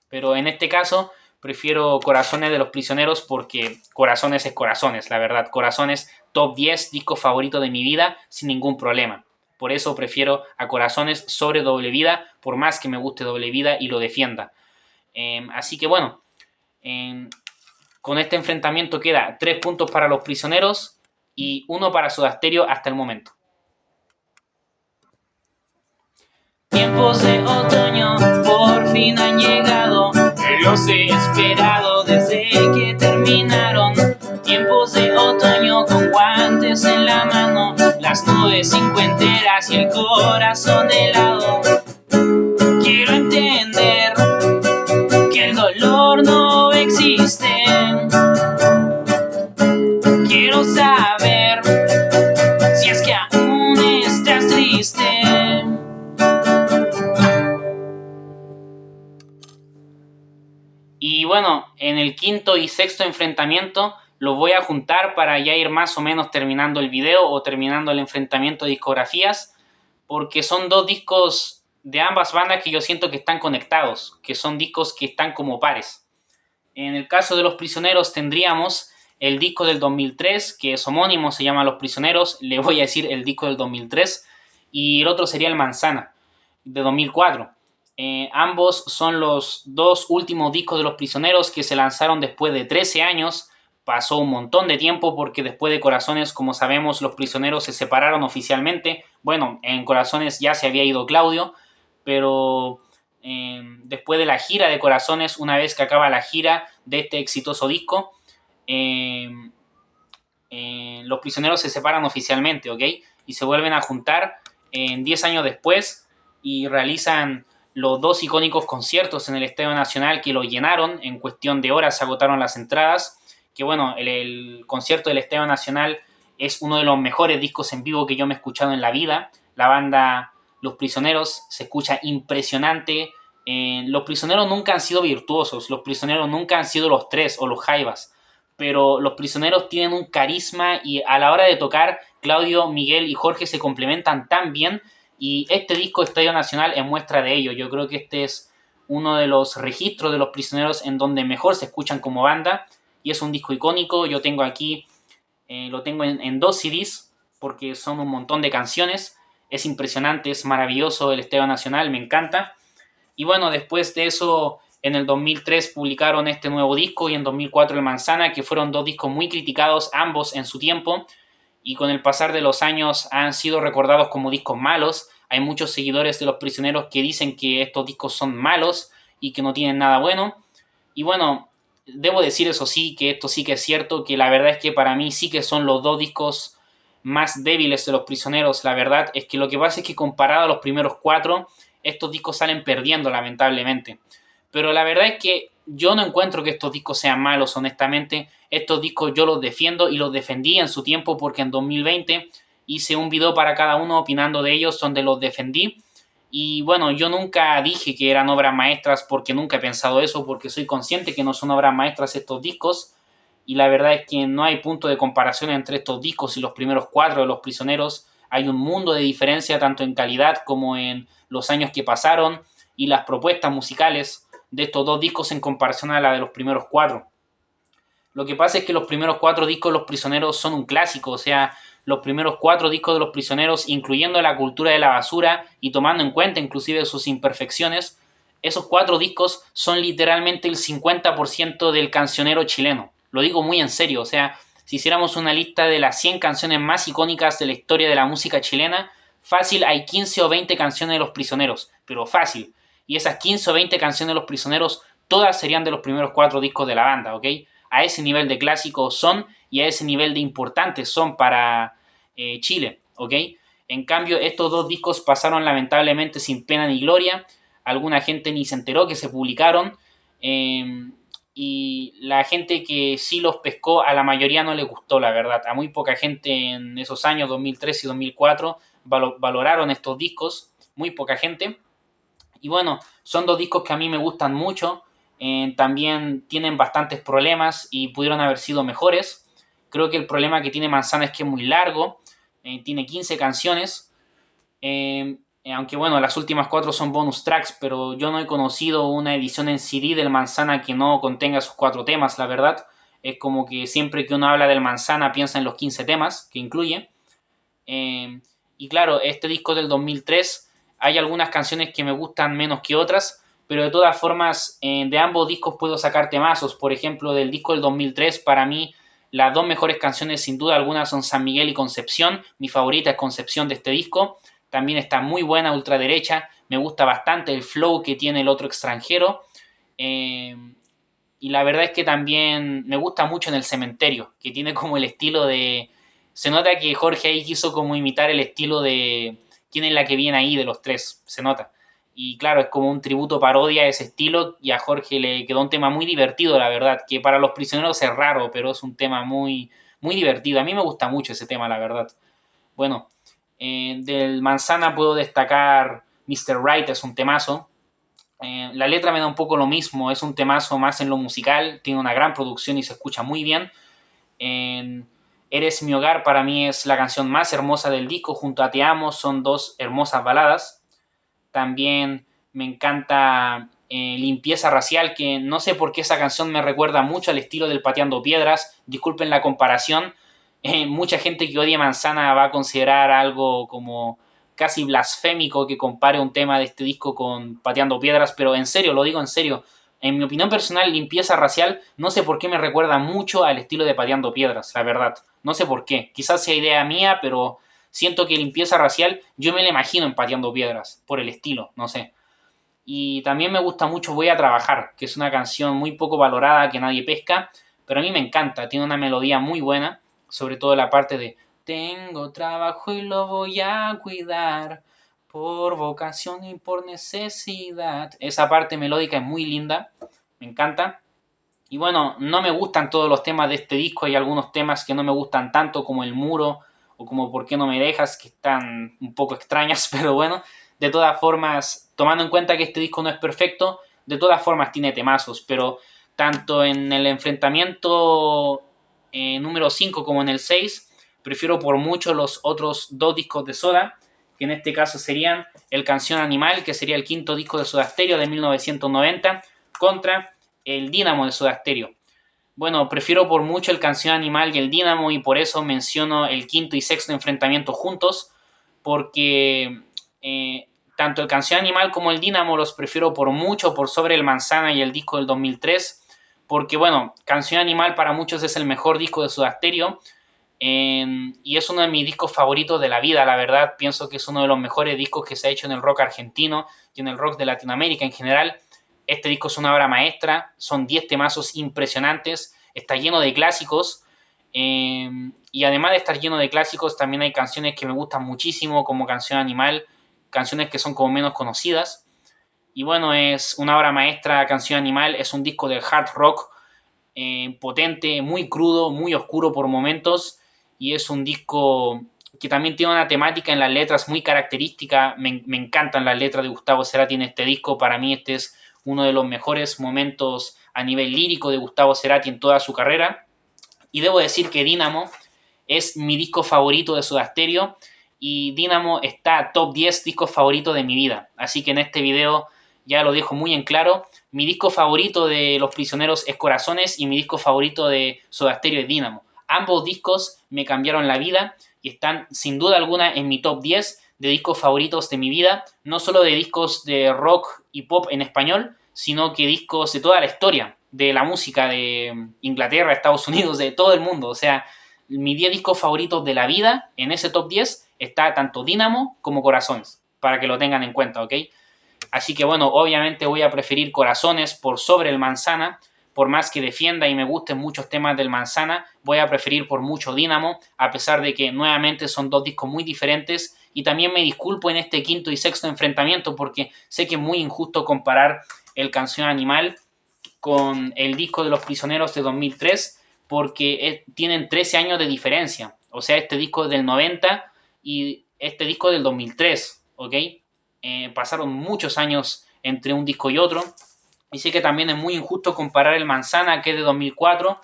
Pero en este caso prefiero Corazones de Los Prisioneros porque Corazones es Corazones, la verdad. Corazones, top 10 disco favorito de mi vida sin ningún problema. Por eso prefiero a Corazones sobre Doble Vida, por más que me guste Doble Vida y lo defienda. Así que bueno, con este enfrentamiento queda 3 puntos para Los Prisioneros y 1 para Soda Stereo hasta el momento. Tiempos de otoño por fin han llegado, los he esperado desde que terminaron. Tiempos de otoño con guantes en la mano, las nubes cincuenteras y el corazón helado. Quiero entender que el dolor no existe. Quiero saber si es que aún estás triste. Y bueno, en el quinto y sexto enfrentamiento los voy a juntar para ya ir más o menos terminando el video o terminando el enfrentamiento de discografías, porque son dos discos de ambas bandas que yo siento que están conectados, que son discos que están como pares. En el caso de Los Prisioneros tendríamos el disco del 2003, que es homónimo, se llama Los Prisioneros, le voy a decir el disco del 2003, y el otro sería El Manzana, de 2004. Ambos son los dos últimos discos de Los Prisioneros que se lanzaron después de 13 años. Pasó un montón de tiempo porque después de Corazones, como sabemos, Los Prisioneros se separaron oficialmente. Bueno, en Corazones ya se había ido Claudio, pero después de la gira de Corazones, una vez que acaba la gira de este exitoso disco, Los Prisioneros se separan oficialmente, ¿ok? Y se vuelven a juntar 10 años después y realizan los dos icónicos conciertos en el Estadio Nacional que lo llenaron, en cuestión de horas se agotaron las entradas, que bueno, el concierto del Estadio Nacional es uno de los mejores discos en vivo que yo me he escuchado en la vida. La banda Los Prisioneros se escucha impresionante. Los Prisioneros nunca han sido virtuosos, Los Prisioneros nunca han sido los Tres o los Jaivas, pero Los Prisioneros tienen un carisma y a la hora de tocar, Claudio, Miguel y Jorge se complementan tan bien y este disco Estadio Nacional es muestra de ello. Yo creo que este es uno de los registros de Los Prisioneros en donde mejor se escuchan como banda y es un disco icónico. Yo tengo aquí, lo tengo en dos CDs porque son un montón de canciones. Es impresionante, es maravilloso el Estadio Nacional, me encanta. Y bueno, después de eso, en el 2003 publicaron este nuevo disco y en 2004 El Manzana, que fueron dos discos muy criticados, ambos en su tiempo, y con el pasar de los años han sido recordados como discos malos. Hay muchos seguidores de Los Prisioneros que dicen que estos discos son malos y que no tienen nada bueno. Y bueno, debo decir eso sí, que esto sí que es cierto, que la verdad es que para mí sí que son los dos discos más débiles de Los Prisioneros. La verdad es que lo que pasa es que comparado a los primeros cuatro, estos discos salen perdiendo lamentablemente. Pero la verdad es que yo no encuentro que estos discos sean malos, honestamente. Estos discos yo los defiendo y los defendí en su tiempo porque en 2020 hice un video para cada uno opinando de ellos donde los defendí. Y bueno, yo nunca dije que eran obras maestras porque nunca he pensado eso, porque soy consciente que no son obras maestras estos discos. Y la verdad es que no hay punto de comparación entre estos discos y los primeros cuatro de Los Prisioneros. Hay un mundo de diferencia tanto en calidad como en los años que pasaron y las propuestas musicales de estos dos discos en comparación a la de los primeros cuatro. Lo que pasa es que los primeros cuatro discos de Los Prisioneros son un clásico, o sea, los primeros cuatro discos de Los Prisioneros, incluyendo La Cultura de la Basura y tomando en cuenta inclusive sus imperfecciones, esos cuatro discos son literalmente el 50% del cancionero chileno. Lo digo muy en serio, o sea, si hiciéramos una lista de las 100 canciones más icónicas de la historia de la música chilena, fácil hay 15 o 20 canciones de Los Prisioneros, pero fácil. Y esas 15 o 20 canciones de Los Prisioneros, todas serían de los primeros cuatro discos de la banda, ¿ok? A ese nivel de clásicos son y a ese nivel de importantes son para Chile, ¿ok? En cambio, estos dos discos pasaron lamentablemente sin pena ni gloria. Alguna gente ni se enteró que se publicaron. Y la gente que sí los pescó, a la mayoría no le gustó, la verdad. A muy poca gente en esos años, 2003 y 2004, valoraron estos discos. Muy poca gente. Y bueno, son dos discos que a mí me gustan mucho. También tienen bastantes problemas y pudieron haber sido mejores. Creo que el problema que tiene Manzana es que es muy largo. Tiene 15 canciones. Aunque bueno, las últimas cuatro son bonus tracks, pero yo no he conocido una edición en CD del Manzana que no contenga esos cuatro temas, la verdad. Es como que siempre que uno habla del Manzana piensa en los 15 temas que incluye. Y claro, este disco del 2003 hay algunas canciones que me gustan menos que otras, pero de todas formas de ambos discos puedo sacar temazos. Por ejemplo, del disco del 2003 para mí las dos mejores canciones sin duda alguna son San Miguel y Concepción. Mi favorita es Concepción de este disco. También está muy buena Ultraderecha. Me gusta bastante el flow que tiene el otro extranjero. Y la verdad es que también me gusta mucho en El Cementerio, que tiene como el estilo de... Se nota que Jorge ahí quiso como imitar el estilo de... ¿Quién es la que viene ahí de los tres? Se nota. Y claro, es como un tributo parodia a ese estilo y a Jorge le quedó un tema muy divertido, la verdad, que para los prisioneros es raro, pero es un tema muy, muy divertido. A mí me gusta mucho ese tema, la verdad. Bueno, del Manzana puedo destacar Mr. Right, es un temazo. La letra me da un poco lo mismo, es un temazo más en lo musical, tiene una gran producción y se escucha muy bien. Eres mi hogar para mí es la canción más hermosa del disco, junto a Te amo son dos hermosas baladas. También me encanta Limpieza Racial, que no sé por qué esa canción me recuerda mucho al estilo del Pateando Piedras. Disculpen la comparación. Mucha gente que odia Manzana va a considerar algo como casi blasfémico que compare un tema de este disco con Pateando Piedras, pero en serio, lo digo en serio. En mi opinión personal, Limpieza Racial, no sé por qué me recuerda mucho al estilo de Pateando Piedras, la verdad. No sé por qué. Quizás sea idea mía, pero siento que Limpieza Racial yo me la imagino en Pateando Piedras, por el estilo, no sé. Y también me gusta mucho Voy a Trabajar, que es una canción muy poco valorada, que nadie pesca, pero a mí me encanta, tiene una melodía muy buena, sobre todo la parte de tengo trabajo y lo voy a cuidar, por vocación y por necesidad. Esa parte melódica es muy linda, me encanta. Y bueno, no me gustan todos los temas de este disco, hay algunos temas que no me gustan tanto, como El Muro o como ¿Por qué no me dejas?, que están un poco extrañas, pero bueno, de todas formas, tomando en cuenta que este disco no es perfecto, de todas formas tiene temazos, pero tanto en el enfrentamiento número 5 como en el 6, prefiero por mucho los otros dos discos de Soda, que en este caso serían el Canción Animal, que sería el quinto disco de Soda Stereo de 1990, contra el Dínamo de Soda Stereo. Bueno, prefiero por mucho el Canción Animal y el Dínamo, y por eso menciono el quinto y sexto enfrentamiento juntos, porque tanto el Canción Animal como el Dínamo los prefiero por mucho por sobre el Manzana y el disco del 2003, porque bueno, Canción Animal para muchos es el mejor disco de Soda Stereo, y es uno de mis discos favoritos de la vida, la verdad. Pienso que es uno de los mejores discos que se ha hecho en el rock argentino y en el rock de Latinoamérica en general. Este disco es una obra maestra, son 10 temazos impresionantes, está lleno de clásicos, y además de estar lleno de clásicos también hay canciones que me gustan muchísimo, como Canción Animal, canciones que son como menos conocidas. Y bueno, es una obra maestra. Canción Animal es un disco de hard rock potente, muy crudo, muy oscuro por momentos, y es un disco que también tiene una temática en las letras muy característica. Me encantan las letras de Gustavo Cerati en este disco. Para mí este es uno de los mejores momentos a nivel lírico de Gustavo Cerati en toda su carrera. Y debo decir que Dínamo es mi disco favorito de Soda Stereo, y Dínamo está top 10 discos favoritos de mi vida. Así que en este video ya lo dejo muy en claro. Mi disco favorito de Los Prisioneros es Corazones y mi disco favorito de Soda Stereo es Dínamo. Ambos discos me cambiaron la vida y están sin duda alguna en mi top 10 de discos favoritos de mi vida. No solo de discos de rock y pop en español, sino que discos de toda la historia de la música de Inglaterra, Estados Unidos, de todo el mundo. O sea, mis 10 discos favoritos de la vida, en ese top 10 está tanto Dínamo como Corazones, para que lo tengan en cuenta, ¿ok? Así que bueno, obviamente voy a preferir Corazones por sobre el Manzana. Por más que defienda y me gusten muchos temas del Manzana, voy a preferir por mucho Dínamo, a pesar de que nuevamente son dos discos muy diferentes. Y también me disculpo en este quinto y sexto enfrentamiento, porque sé que es muy injusto comparar el Canción Animal con el disco de Los Prisioneros de 2003, porque tienen 13 años de diferencia. O sea, este disco es del 90 y este disco es del 2003, ¿ok? Pasaron muchos años entre un disco y otro. Y sé que también es muy injusto comparar el Manzana, que es de 2004,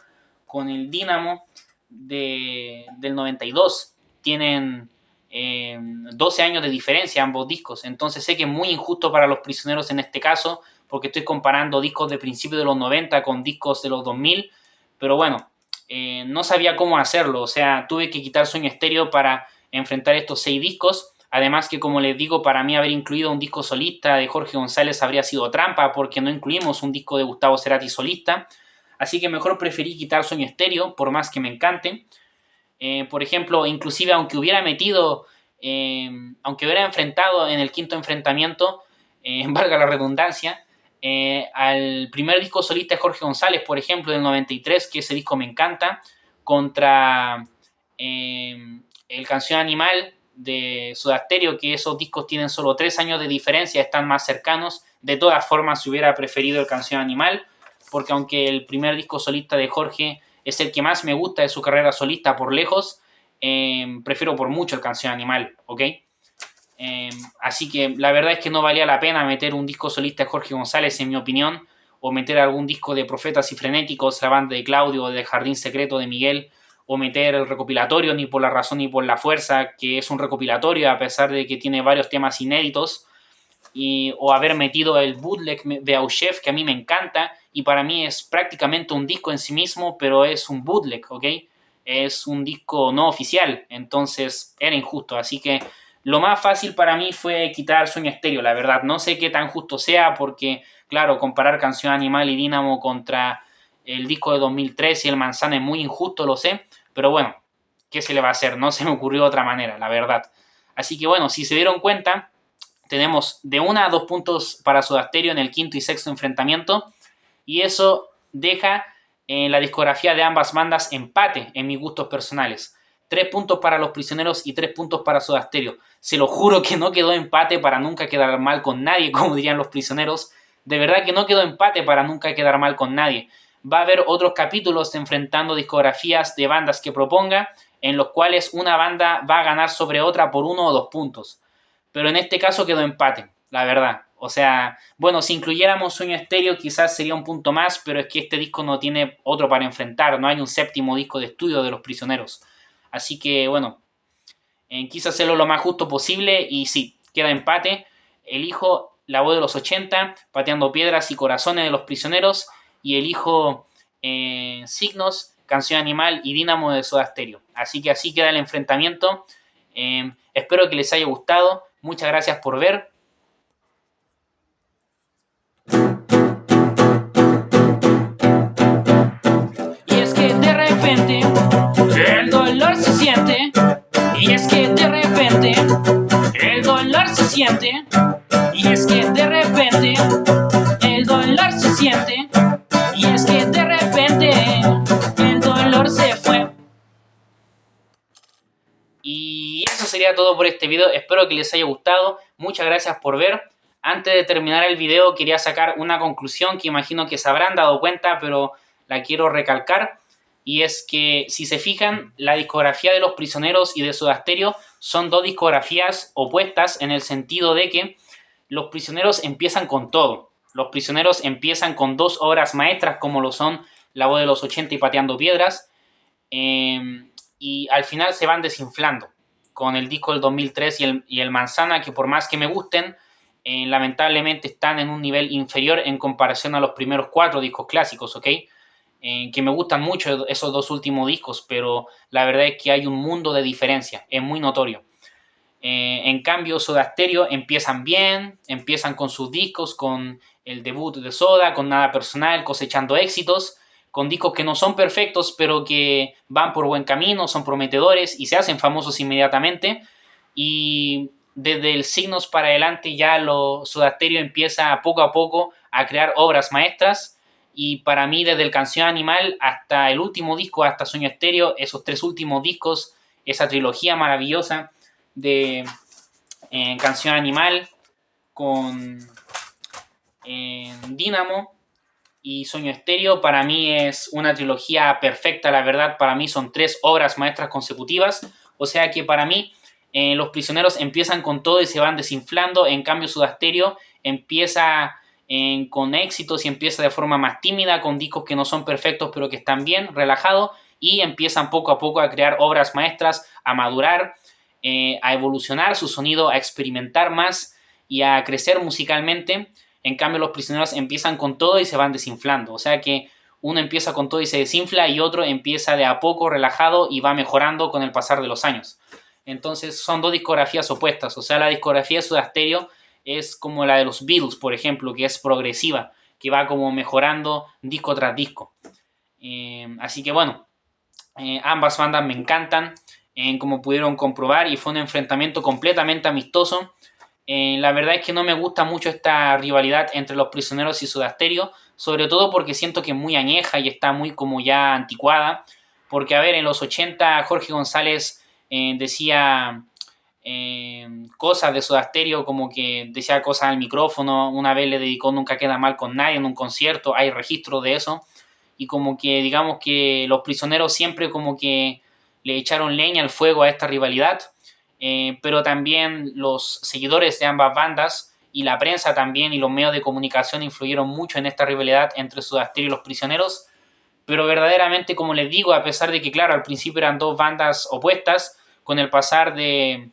con el Dínamo del 92. Tienen 12 años de diferencia ambos discos. Entonces sé que es muy injusto para Los Prisioneros en este caso, porque estoy comparando discos de principios de los 90 con discos de los 2000. Pero bueno, no sabía cómo hacerlo. O sea, tuve que quitar Sueño Estéreo para enfrentar estos 6 discos. Además que, como les digo, para mí haber incluido un disco solista de Jorge González habría sido trampa, porque no incluimos un disco de Gustavo Cerati solista. Así que mejor preferí quitar Sueño Estéreo, por más que me encante. Por ejemplo, inclusive aunque hubiera metido, aunque hubiera enfrentado en el quinto enfrentamiento, valga la redundancia, al primer disco solista de Jorge González, por ejemplo, del 93, que ese disco me encanta, contra el Canción Animal de Soda Stereo, que esos discos tienen solo 3 años de diferencia, están más cercanos. De todas formas, si hubiera preferido el Canción Animal, porque aunque el primer disco solista de Jorge es el que más me gusta de su carrera solista por lejos, prefiero por mucho el Canción Animal, ¿ok? Así que la verdad es que no valía la pena meter un disco solista de Jorge González, en mi opinión, o meter algún disco de Profetas y Frenéticos, la banda de Claudio, o de Jardín Secreto de Miguel, o meter el recopilatorio Ni por la razón ni por la fuerza, que es un recopilatorio a pesar de que tiene varios temas inéditos, o haber metido el bootleg de Auchef, que a mí me encanta, y para mí es prácticamente un disco en sí mismo, pero es un bootleg, ¿ok? Es un disco no oficial, entonces era injusto. Así que lo más fácil para mí fue quitar Sueño Estéreo, la verdad. No sé qué tan justo sea, porque, claro, comparar Canción Animal y Dínamo contra el disco de 2003 y el Manzana es muy injusto, lo sé, pero bueno, ¿qué se le va a hacer? No se me ocurrió de otra manera, la verdad. Así que bueno, si se dieron cuenta, tenemos de 1 a 2 puntos para Soda Stereo en el quinto y sexto enfrentamiento, y eso deja la discografía de ambas bandas empate en mis gustos personales. 3 puntos para Los Prisioneros y 3 puntos para Soda Stereo. Se lo juro que no quedó empate para nunca quedar mal con nadie, como dirían Los Prisioneros. De verdad que no quedó empate para nunca quedar mal con nadie. Va a haber otros capítulos enfrentando discografías de bandas que proponga, en los cuales una banda va a ganar sobre otra por 1 o 2 puntos. Pero en este caso quedó empate, la verdad. O sea, bueno, si incluyéramos Sueño Estéreo quizás sería un punto más, pero es que este disco no tiene otro para enfrentar, no hay un séptimo disco de estudio de Los Prisioneros. Así que, bueno, quise hacerlo lo más justo posible y sí, queda empate. Elijo La Voz de los 80, Pateando Piedras y Corazones de Los Prisioneros, y elijo Signos, Canción Animal y Dínamo de Soda Stereo. Así que así queda el enfrentamiento. Espero que les haya gustado. Muchas gracias por ver. Y es que de repente el dolor se siente. Y es que de repente el dolor se siente. Y es que de repente el dolor se siente. Y es que de repente el dolor se fue. Y eso sería todo por este video. Espero que les haya gustado. Muchas gracias por ver. Antes de terminar el video quería sacar una conclusión que imagino que se habrán dado cuenta, pero la quiero recalcar. Y es que, si se fijan, la discografía de Los Prisioneros y de Soda Stereo son dos discografías opuestas, en el sentido de que Los Prisioneros empiezan con todo. Los Prisioneros empiezan con dos obras maestras como lo son La Voz de los 80 y Pateando Piedras. Y al final se van desinflando con el disco del 2003 y el Manzana, que por más que me gusten, lamentablemente están en un nivel inferior en comparación a los primeros 4 discos clásicos, ¿ok? Que me gustan mucho esos 2 últimos discos, pero la verdad es que hay un mundo de diferencia, es muy notorio. En cambio, Soda Stereo empiezan bien, empiezan con sus discos, con el debut de Soda, con Nada Personal, cosechando éxitos, con discos que no son perfectos, pero que van por buen camino, son prometedores y se hacen famosos inmediatamente. Y desde el Signos para adelante ya Soda Stereo empieza poco a poco a crear obras maestras. Y para mí, desde el Canción Animal hasta el último disco, hasta Sueño Estéreo, esos 3 últimos discos, esa trilogía maravillosa de Canción Animal con Dínamo y Sueño Estéreo, para mí es una trilogía perfecta, la verdad. Para mí son 3 obras maestras consecutivas, o sea que para mí Los Prisioneros empiezan con todo y se van desinflando. En cambio, Soda Stereo empieza con éxitos y empieza de forma más tímida, con discos que no son perfectos pero que están bien, relajados, y empiezan poco a poco a crear obras maestras, a madurar, a evolucionar su sonido, a experimentar más y a crecer musicalmente. En cambio, Los Prisioneros empiezan con todo y se van desinflando. O sea que uno empieza con todo y se desinfla, y otro empieza de a poco, relajado, y va mejorando con el pasar de los años. Entonces son 2 discografías opuestas. O sea, la discografía de Soda Stereo es como la de los Beatles, por ejemplo, que es progresiva, que va como mejorando disco tras disco. Así que bueno, ambas bandas me encantan, como pudieron comprobar, y fue un enfrentamiento completamente amistoso. La verdad es que no me gusta mucho esta rivalidad entre Los Prisioneros y Soda Stereo, sobre todo porque siento que es muy añeja y está muy como ya anticuada. Porque, a ver, en los 80 Jorge González decía cosas de Soda Stereo, como que decía cosas al micrófono. Una vez le dedicó Nunca Queda Mal con Nadie en un concierto, hay registros de eso. Y como que digamos que Los Prisioneros siempre como que le echaron leña al fuego a esta rivalidad. Pero también los seguidores de ambas bandas y la prensa también y los medios de comunicación influyeron mucho en esta rivalidad entre Soda Stereo y Los Prisioneros. Pero verdaderamente, como les digo, a pesar de que, claro, al principio eran 2 bandas opuestas, con el pasar del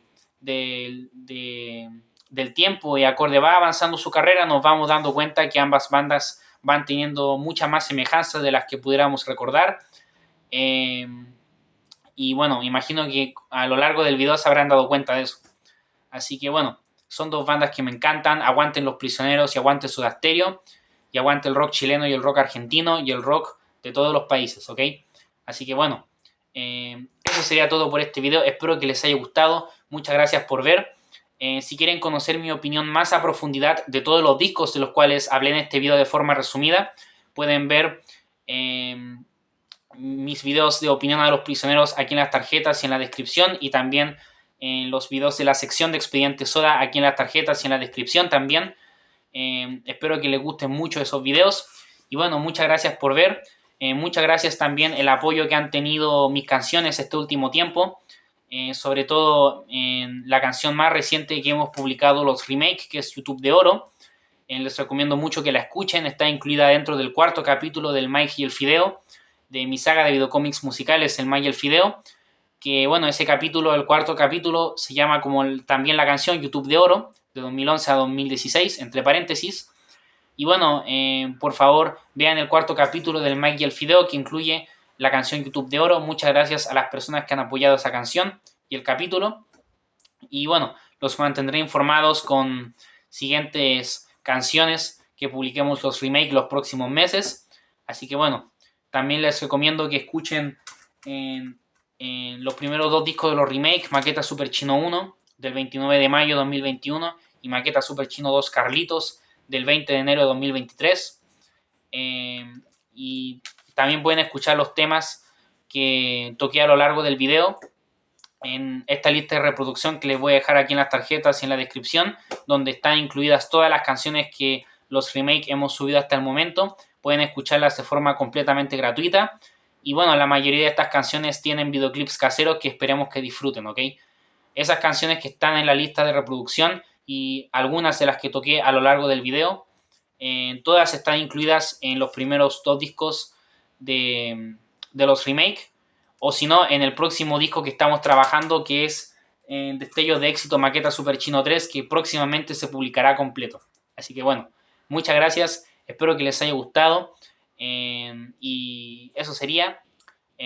tiempo y acorde va avanzando su carrera, nos vamos dando cuenta que ambas bandas van teniendo muchas más semejanzas de las que pudiéramos recordar. Y bueno, imagino que a lo largo del video se habrán dado cuenta de eso. Así que bueno, son 2 bandas que me encantan. Aguanten Los Prisioneros y aguanten Soda Stereo. Y aguante el rock chileno y el rock argentino y el rock de todos los países, ¿ok? Así que bueno, eso sería todo por este video. Espero que les haya gustado. Muchas gracias por ver. Si quieren conocer mi opinión más a profundidad de todos los discos de los cuales hablé en este video de forma resumida, pueden ver mis videos de opinión a los prisioneros aquí en las tarjetas y en la descripción, y también en los videos de la sección de Expediente Soda aquí en las tarjetas y en la descripción también. Espero que les gusten mucho esos videos. Y bueno, muchas gracias por ver. Muchas gracias también el apoyo que han tenido mis canciones este último tiempo. Sobre todo en la canción más reciente que hemos publicado, los remakes, que es YouTube de Oro. Les recomiendo mucho que la escuchen. Está incluida dentro del 4º capítulo del Mike y el Fideo, de mi saga de videocómics musicales, el Mike y el Fideo. Que bueno, ese capítulo, el 4º capítulo, se llama como también la canción YouTube de Oro, de 2011 a 2016, entre paréntesis. Y bueno, por favor, vean el 4º capítulo del Mike y el Fideo, que incluye la canción YouTube de Oro. Muchas gracias a las personas que han apoyado esa canción y el capítulo. Y bueno, los mantendré informados con siguientes canciones que publiquemos los remakes los próximos meses. Así que bueno, también les recomiendo que escuchen los primeros 2 discos de los remakes, Maqueta Super Chino 1 del 29 de mayo de 2021 y Maqueta Super Chino 2 Carlitos del 20 de enero de 2023. Y también pueden escuchar los temas que toqué a lo largo del video en esta lista de reproducción que les voy a dejar aquí en las tarjetas y en la descripción, donde están incluidas todas las canciones que los remakes hemos subido hasta el momento. Pueden escucharlas de forma completamente gratuita. Y bueno, la mayoría de estas canciones tienen videoclips caseros que esperemos que disfruten, ¿ok? Esas canciones que están en la lista de reproducción y algunas de las que toqué a lo largo del video, todas están incluidas en los primeros 2 discos de los remakes, o si no, en el próximo disco que estamos trabajando, que es Destellos de Éxito Maqueta Super Chino 3, que próximamente se publicará completo. Así que bueno, muchas gracias, espero que les haya gustado, y eso sería.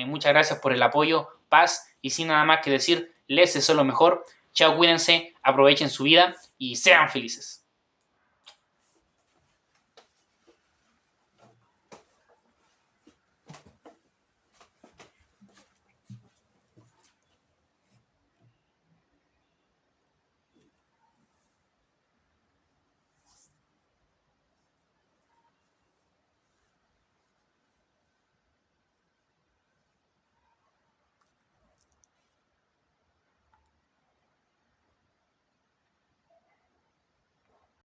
Muchas gracias por el apoyo, paz, y sin nada más que decir, les deseo lo mejor. Chao, cuídense, aprovechen su vida y sean felices.